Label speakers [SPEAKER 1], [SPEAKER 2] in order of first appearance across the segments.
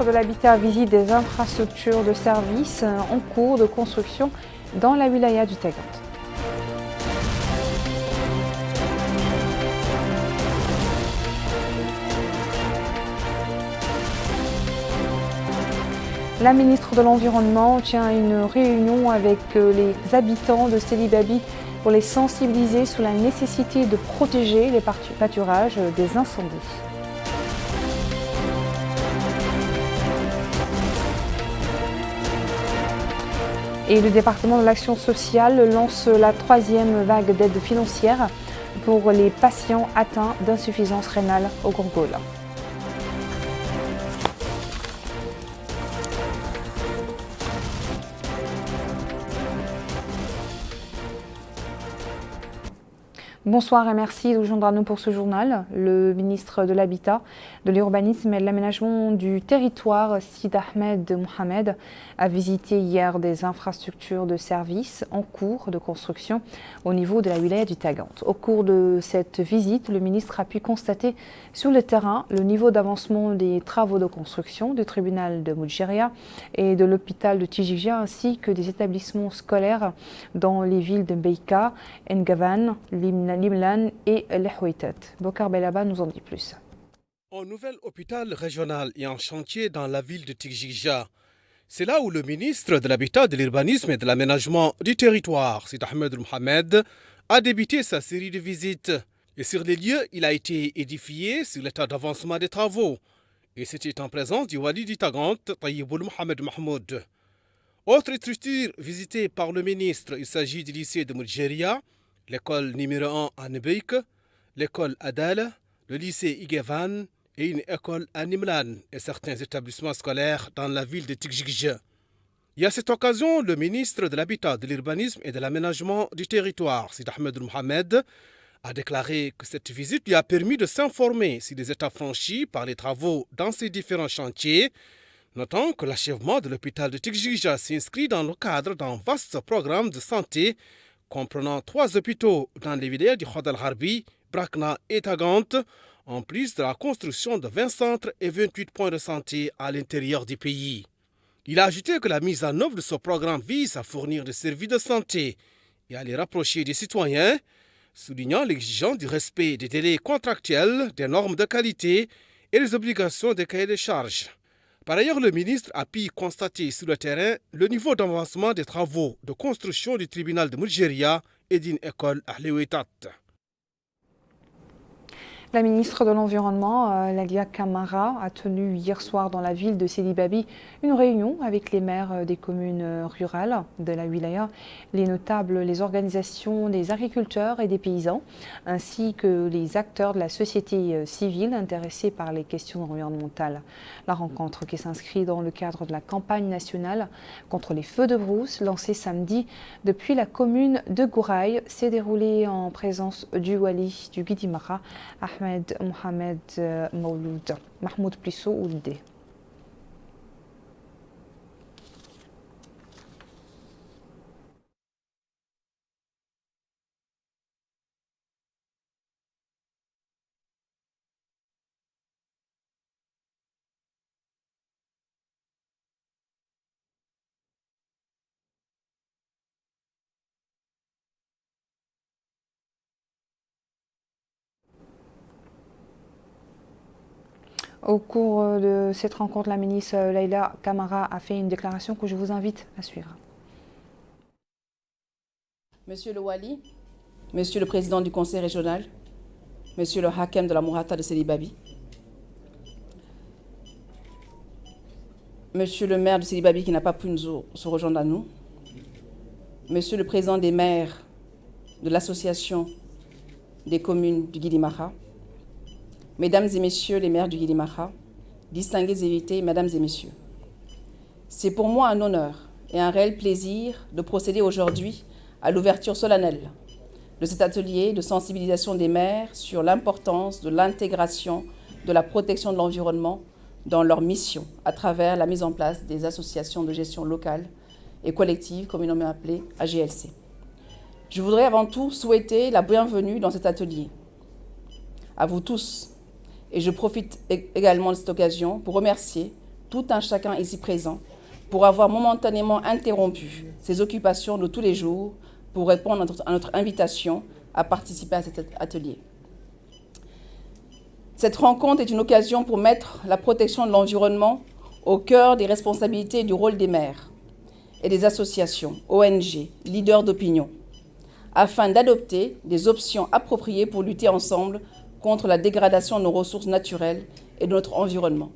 [SPEAKER 1] ministre de l'Habitat visite des infrastructures de services en cours de construction dans la wilaya du Tagant. La ministre de l'Environnement tient une réunion avec les habitants de Sidi Babi pour les sensibiliser sur la nécessité de protéger les pâturages des incendies. Et le département de l'action sociale lance la 3e vague d'aide financière pour les patients atteints d'insuffisance rénale au Gourgoules. Bonsoir et merci de vous joindre à nous pour ce journal. Le ministre de l'Habitat, de l'Urbanisme et de l'Aménagement du Territoire, Sid Ahmed Mohamed, a visité hier des infrastructures de services en cours de construction au niveau de la wilaya du Tagant. Au cours de cette visite, le ministre a pu constater sur le terrain le niveau d'avancement des travaux de construction du tribunal de Moudjeria et de l'hôpital de Tijija ainsi que des établissements scolaires dans les villes de Beika, Ngavan, Limlan et Lehouitat. Bokar Belaba nous en dit plus.
[SPEAKER 2] Un nouvel hôpital régional est en chantier dans la ville de Tijija. C'est là où le ministre de l'Habitat, de l'Urbanisme et de l'Aménagement du Territoire, Sid Ahmed Mohamed, a débuté sa série de visites. Et sur les lieux, il a été édifié sur l'état d'avancement des travaux. Et c'était en présence du Wali du Tagant, Tayyiboul Mohamed Mahmoud. Autre structure visitée par le ministre, il s'agit du lycée de Moudjeria, l'école numéro 1 à Nebeik, l'école Adala, le lycée Igevan et une école à Nimlan et certains établissements scolaires dans la ville de Tijija. Et à cette occasion, le ministre de l'Habitat, de l'Urbanisme et de l'Aménagement du Territoire, Sid Ahmed Mohamed, a déclaré que cette visite lui a permis de s'informer sur les étapes franchies par les travaux dans ces différents chantiers, notant que l'achèvement de l'hôpital de Tijija s'inscrit dans le cadre d'un vaste programme de santé comprenant 3 hôpitaux dans les villages du Khod al-Harbi, Brakna et Tagant, en plus de la construction de 20 centres et 28 points de santé à l'intérieur du pays. Il a ajouté que la mise en œuvre de ce programme vise à fournir des services de santé et à les rapprocher des citoyens, soulignant l'exigence du respect des délais contractuels, des normes de qualité et des obligations des cahiers de charges. Par ailleurs, le ministre a pu constater sur le terrain le niveau d'avancement des travaux de construction du tribunal de Moudjeria et d'une école à Lehouitat.
[SPEAKER 1] La ministre de l'Environnement, Lalia Camara, a tenu hier soir dans la ville de Sidi Babi une réunion avec les maires des communes rurales de la wilaya, les notables, les organisations des agriculteurs et des paysans, ainsi que les acteurs de la société civile intéressés par les questions environnementales. La rencontre, qui s'inscrit dans le cadre de la campagne nationale contre les feux de brousse lancée samedi depuis la commune de Gouraï, s'est déroulée en présence du Wali du Guidimara, Ahmed Mohamed Mouloud, Mahmoud Plissou Oulde. Au cours de cette rencontre, la ministre Laila Camara a fait une déclaration que je vous invite à suivre.
[SPEAKER 3] Monsieur le Wali, Monsieur le Président du Conseil régional, Monsieur le Hakem de la Mourata de Sidi Babi, Monsieur le maire de Sidi Babi qui n'a pas pu se rejoindre à nous, Monsieur le Président des maires de l'association des communes du Guidimara, Mesdames et Messieurs les maires du Guidimara, distingués invités, Mesdames et Messieurs, c'est pour moi un honneur et un réel plaisir de procéder aujourd'hui à l'ouverture solennelle de cet atelier de sensibilisation des maires sur l'importance de l'intégration de la protection de l'environnement dans leur mission à travers la mise en place des associations de gestion locale et collective, communément appelées AGLC. Je voudrais avant tout souhaiter la bienvenue dans cet atelier à vous tous. Et je profite également de cette occasion pour remercier tout un chacun ici présent pour avoir momentanément interrompu ses occupations de tous les jours pour répondre à notre invitation à participer à cet atelier. Cette rencontre est une occasion pour mettre la protection de l'environnement au cœur des responsabilités et du rôle des maires et des associations, ONG, leaders d'opinion, afin d'adopter des options appropriées pour lutter ensemble contre la dégradation de nos ressources naturelles et de notre environnement.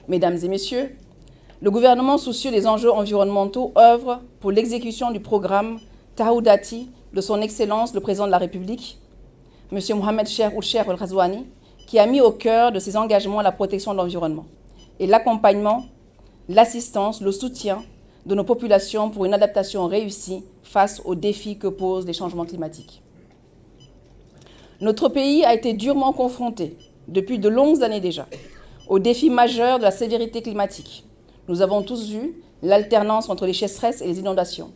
[SPEAKER 3] Mesdames et messieurs, le gouvernement soucieux des enjeux environnementaux œuvre pour l'exécution du programme Tahoudati de son Excellence le Président de la République, M. Mohamed Cheikh Ould Cheikh El Ghazouani, qui a mis au cœur de ses engagements la protection de l'environnement et l'accompagnement, l'assistance, le soutien de nos populations pour une adaptation réussie face aux défis que posent les changements climatiques. Notre pays a été durement confronté, depuis de longues années déjà, aux défis majeurs de la sévérité climatique. Nous avons tous vu l'alternance entre les sécheresses et les inondations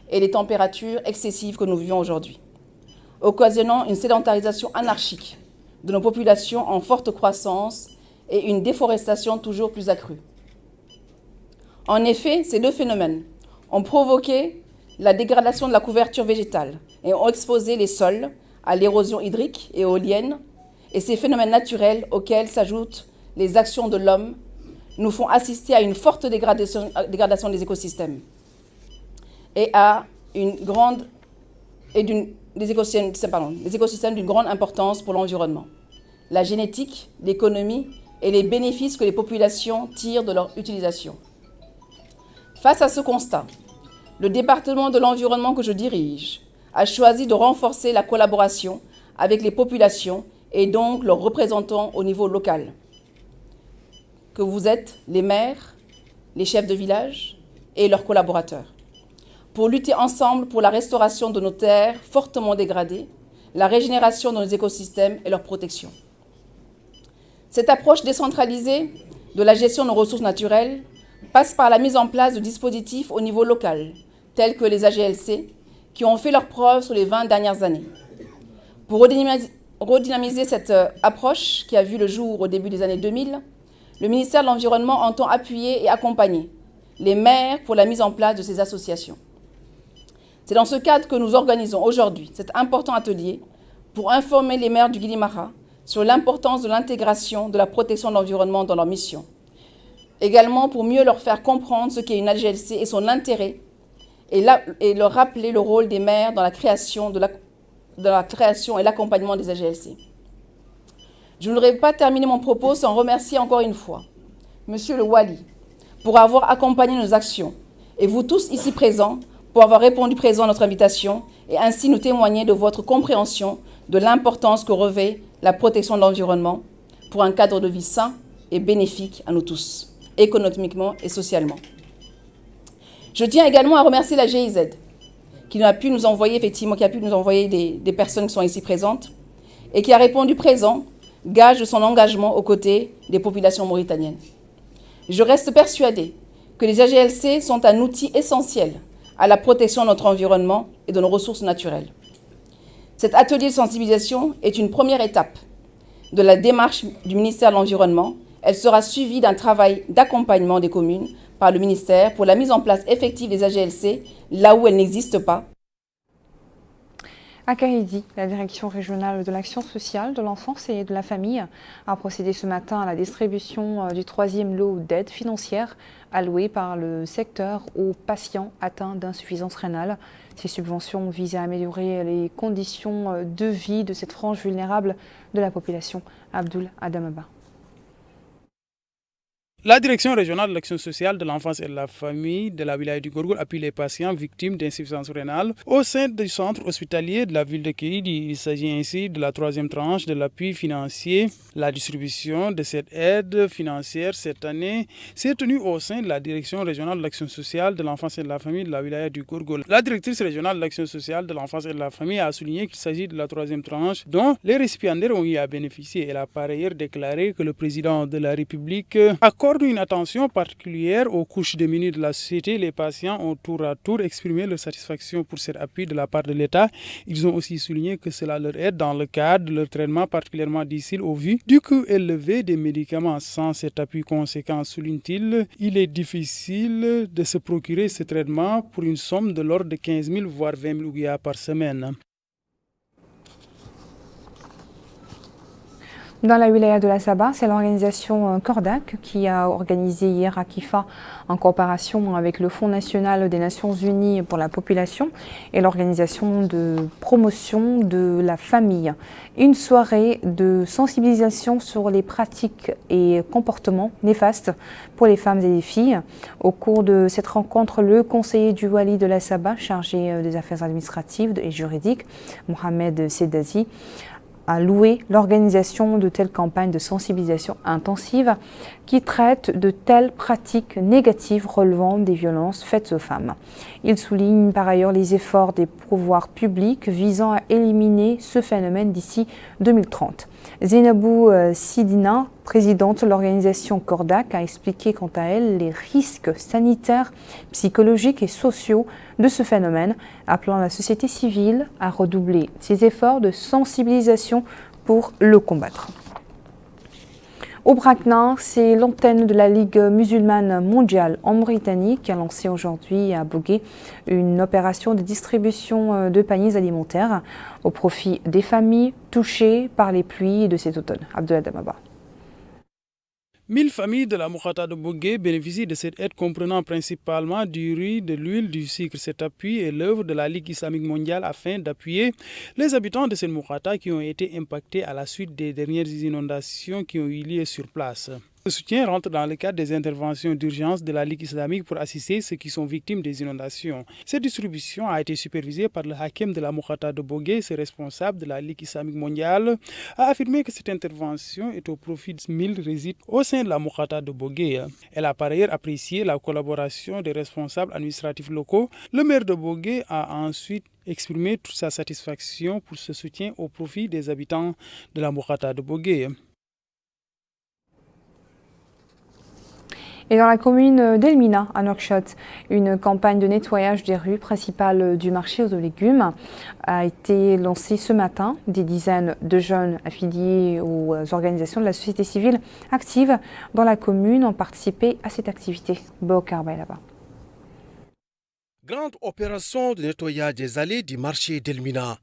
[SPEAKER 3] et les températures excessives que nous vivons aujourd'hui, occasionnant une sédentarisation anarchique de nos populations en forte croissance et une déforestation toujours plus accrue. En effet, ces deux phénomènes ont provoqué la dégradation de la couverture végétale et ont exposé les sols à l'érosion hydrique et éolienne, et ces phénomènes naturels auxquels s'ajoutent les actions de l'homme nous font assister à une forte dégradation des écosystèmes et à des écosystèmes d'une grande importance pour l'environnement, la génétique, l'économie et les bénéfices que les populations tirent de leur utilisation. Face à ce constat, le département de l'environnement que je dirige a choisi de renforcer la collaboration avec les populations et donc leurs représentants au niveau local, que vous êtes les maires, les chefs de village et leurs collaborateurs, pour lutter ensemble pour la restauration de nos terres fortement dégradées, la régénération de nos écosystèmes et leur protection. Cette approche décentralisée de la gestion de nos ressources naturelles passe par la mise en place de dispositifs au niveau local, tels que les AGLC, qui ont fait leurs preuves sur les 20 dernières années. Pour redynamiser cette approche qui a vu le jour au début des années 2000, le ministère de l'Environnement entend appuyer et accompagner les maires pour la mise en place de ces associations. C'est dans ce cadre que nous organisons aujourd'hui cet important atelier pour informer les maires du Guili-Mara sur l'importance de l'intégration de la protection de l'environnement dans leur mission. Également pour mieux leur faire comprendre ce qu'est une AGLC et son intérêt et leur rappeler le rôle des maires dans la création et l'accompagnement des AGLC. Je ne voudrais pas terminer mon propos sans remercier encore une fois Monsieur le Wali pour avoir accompagné nos actions et vous tous ici présents pour avoir répondu présent à notre invitation et ainsi nous témoigner de votre compréhension de l'importance que revêt la protection de l'environnement pour un cadre de vie sain et bénéfique à nous tous, économiquement et socialement. Je tiens également à remercier la GIZ qui a pu nous envoyer des personnes qui sont ici présentes et qui a répondu présent, gage de son engagement aux côtés des populations mauritaniennes. Je reste persuadée que les AGLC sont un outil essentiel à la protection de notre environnement et de nos ressources naturelles. Cet atelier de sensibilisation est une première étape de la démarche du ministère de l'Environnement. Elle sera suivie d'un travail d'accompagnement des communes par le ministère pour la mise en place effective des AGLC là où elles n'existent pas.
[SPEAKER 1] À Kaidi, la direction régionale de l'action sociale, de l'enfance et de la famille a procédé ce matin à la distribution du 3e lot d'aide financière allouée par le secteur aux patients atteints d'insuffisance rénale. Ces subventions visent à améliorer les conditions de vie de cette frange vulnérable de la population. Abdoul Adamaba.
[SPEAKER 4] La direction régionale de l'action sociale de l'enfance et de la famille de la wilaya du Gourgoul appuie les patients victimes d'insuffisance rénale au sein du centre hospitalier de la ville de Kaidi. Il s'agit ainsi de la 3e tranche de l'appui financier. La distribution de cette aide financière cette année s'est tenue au sein de la direction régionale de l'action sociale de l'enfance et de la famille de la wilaya du Gourgoul. La directrice régionale de l'action sociale de l'enfance et de la famille a souligné qu'il s'agit de la 3e tranche dont les récipiendaires ont eu à bénéficier. Elle a par ailleurs déclaré que le président de la République accorde accorde une attention particulière aux couches démunies de la société. Les patients ont tour à tour exprimé leur satisfaction pour cet appui de la part de l'État. Ils ont aussi souligné que cela leur aide dans le cadre de leur traitement particulièrement difficile au vu du coût élevé des médicaments. Sans cet appui conséquent, souligne-t-il, il est difficile de se procurer ce traitement pour une somme de l'ordre de 15 000 voire 20 000 ouïas par semaine.
[SPEAKER 1] Dans la wilaya de la Sabah, c'est l'organisation Kordak qui a organisé hier à Kifa, en coopération avec le Fonds national des Nations Unies pour la population et l'organisation de promotion de la famille, une soirée de sensibilisation sur les pratiques et comportements néfastes pour les femmes et les filles. Au cours de cette rencontre, le conseiller du Wali de la Sabah, chargé des affaires administratives et juridiques, Mohamed Sedazi, a loué l'organisation de telles campagnes de sensibilisation intensive qui traitent de telles pratiques négatives relevant des violences faites aux femmes. Il souligne par ailleurs les efforts des pouvoirs publics visant à éliminer ce phénomène d'ici 2030. Zainabou Sidina, présidente de l'organisation Kordak, a expliqué quant à elle les risques sanitaires, psychologiques et sociaux de ce phénomène, appelant la société civile à redoubler ses efforts de sensibilisation pour le combattre. Au Brakna, c'est l'antenne de la Ligue musulmane mondiale en Mauritanie qui a lancé aujourd'hui à Bogué une opération de distribution de paniers alimentaires au profit des familles touchées par les pluies de cet automne. Abdullah Damaba.
[SPEAKER 4] 1000 familles de la Moukhata de Bogué bénéficient de cette aide comprenant principalement du riz, de l'huile, du sucre. Cet appui est l'œuvre de la Ligue islamique mondiale afin d'appuyer les habitants de cette Moukhata qui ont été impactés à la suite des dernières inondations qui ont eu lieu sur place. Ce soutien rentre dans le cadre des interventions d'urgence de la Ligue islamique pour assister ceux qui sont victimes des inondations. Cette distribution a été supervisée par le hakim de la Moukhata de Bogué. Ce responsable de la Ligue islamique mondiale a affirmé que cette intervention est au profit de 1000 résidus au sein de la Moukhata de Bogué. Elle a par ailleurs apprécié la collaboration des responsables administratifs locaux. Le maire de Bogué a ensuite exprimé toute sa satisfaction pour ce soutien au profit des habitants de la Moukhata de Bogué.
[SPEAKER 1] Et dans la commune d'Elmina, à Nouakchott, une campagne de nettoyage des rues principales du marché aux légumes a été lancée ce matin. Des dizaines de jeunes affiliés aux organisations de la société civile actives dans la commune ont participé à cette activité. Bokar là-bas.
[SPEAKER 2] Grande opération de nettoyage des allées du marché d'Elmina.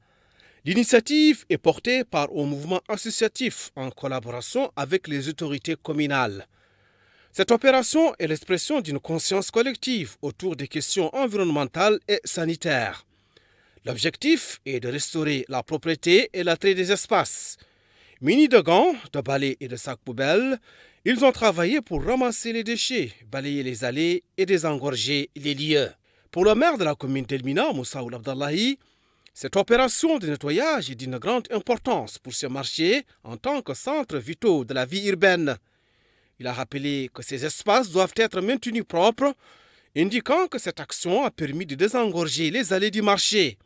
[SPEAKER 2] L'initiative est portée par un mouvement associatif en collaboration avec les autorités communales. Cette opération est l'expression d'une conscience collective autour des questions environnementales et sanitaires. L'objectif est de restaurer la propreté et l'attrait des espaces. Munis de gants, de balais et de sacs poubelles, ils ont travaillé pour ramasser les déchets, balayer les allées et désengorger les lieux. Pour le maire de la commune d'Elmina, Moussaoul Abdallahi, cette opération de nettoyage est d'une grande importance pour ce marché en tant que centre vital de la vie urbaine. Il a rappelé que ces espaces doivent être maintenus propres, indiquant que cette action a permis de désengorger les allées du marché.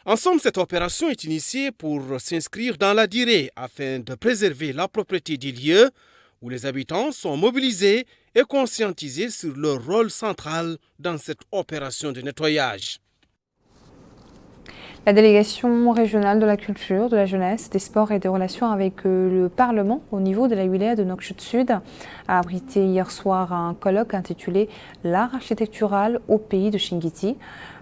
[SPEAKER 2] En somme, cette opération est initiée pour s'inscrire dans la durée afin de préserver la propreté du lieu où les habitants sont mobilisés et conscientisés sur leur rôle central dans cette opération de nettoyage.
[SPEAKER 1] La délégation régionale de la culture, de la jeunesse, des sports et des relations avec le Parlement au niveau de la wilaya de Nouakchott Sud a abrité hier soir un colloque intitulé « L'art architectural au pays de Chinguitti »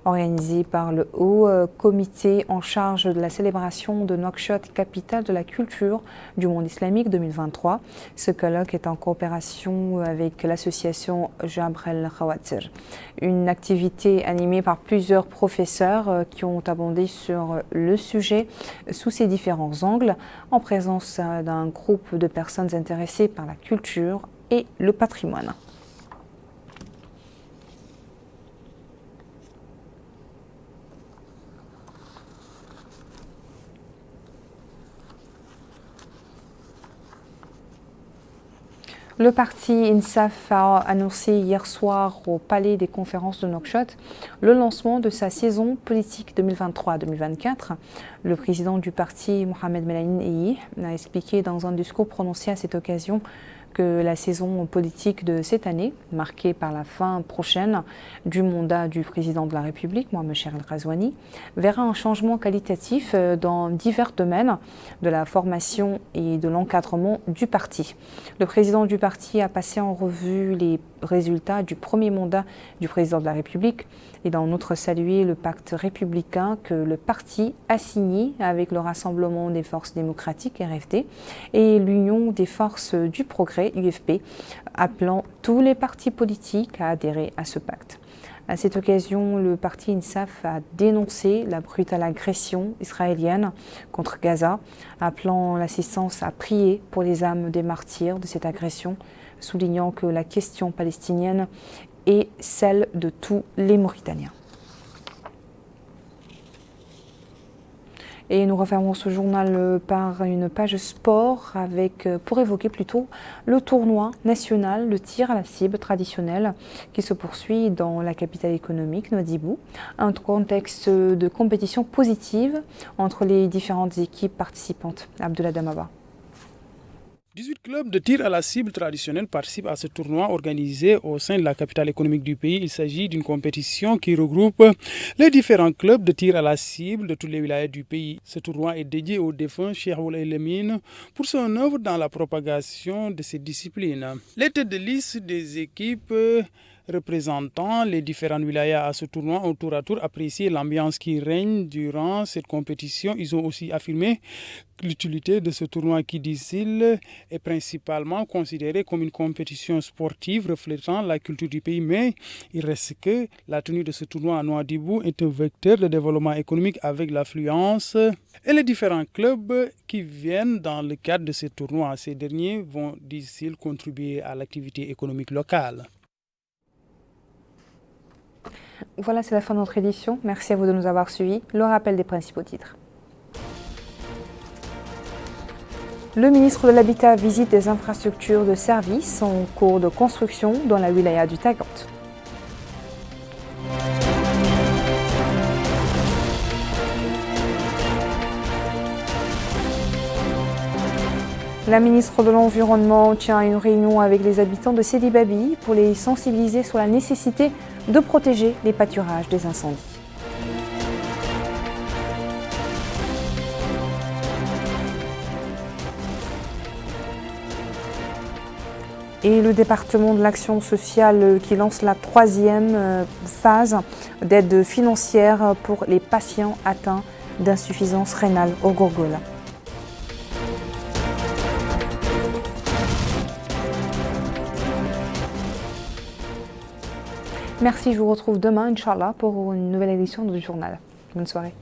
[SPEAKER 1] organisé par le Haut Comité en charge de la célébration de Nouakchott, capitale de la culture du monde islamique 2023. Ce colloque est en coopération avec l'association Jabr El Khawatir. Une activité animée par plusieurs professeurs qui ont abondé sur le sujet sous ses différents angles, en présence d'un groupe de personnes intéressées par la culture et le patrimoine. Le parti INSAF a annoncé hier soir au Palais des conférences de Nouakchott le lancement de sa saison politique 2023-2024. Le président du parti, Mohamed Melaine Eyi, a expliqué dans un discours prononcé à cette occasion que la saison politique de cette année, marquée par la fin prochaine du mandat du président de la République, Mohamed Chérif El Ghazouani, verra un changement qualitatif dans divers domaines de la formation et de l'encadrement du parti. Le président du parti a passé en revue les résultats du premier mandat du président de la République. Il a en outre salué le pacte républicain que le parti a signé avec le Rassemblement des forces démocratiques, RFD, et l'Union des forces du progrès, UFP, appelant tous les partis politiques à adhérer à ce pacte. À cette occasion, le parti INSAF a dénoncé la brutale agression israélienne contre Gaza, appelant l'assistance à prier pour les âmes des martyrs de cette agression, soulignant que la question palestinienne est celle de tous les Mauritaniens. Et nous refermons ce journal par une page sport pour évoquer plutôt le tournoi national de tir à la cible traditionnel qui se poursuit dans la capitale économique, Nouadhibou. Un contexte de compétition positive entre les différentes équipes participantes. Abdullah Damaba.
[SPEAKER 4] 18 clubs de tir à la cible traditionnelle participent à ce tournoi organisé au sein de la capitale économique du pays. Il s'agit d'une compétition qui regroupe les différents clubs de tir à la cible de toutes les wilayas du pays. Ce tournoi est dédié au défunt Cheikh Ould El-Amin pour son œuvre dans la propagation de cette discipline. Les têtes de liste des équipes représentant les différentes wilayas à ce tournoi ont tour à tour apprécié l'ambiance qui règne durant cette compétition. Ils ont aussi affirmé l'utilité de ce tournoi qui, disent-ils, est principalement considéré comme une compétition sportive reflétant la culture du pays, mais il reste que la tenue de ce tournoi à Nouadhibou est un vecteur de développement économique avec l'affluence et les différents clubs qui viennent dans le cadre de ce tournoi. Ces derniers vont, disent-ils, contribuer à l'activité économique locale.
[SPEAKER 1] Voilà, c'est la fin de notre édition. Merci à vous de nous avoir suivis. Le rappel des principaux titres. Le ministre de l'Habitat visite des infrastructures de services en cours de construction dans la wilaya du Tagant. La ministre de l'Environnement tient une réunion avec les habitants de Sidi Babi pour les sensibiliser sur la nécessité de protéger les pâturages des incendies. Et le département de l'action sociale qui lance la 3e phase d'aide financière pour les patients atteints d'insuffisance rénale au Gourgoula. Merci, je vous retrouve demain, Inch'Allah, pour une nouvelle édition du journal. Bonne soirée.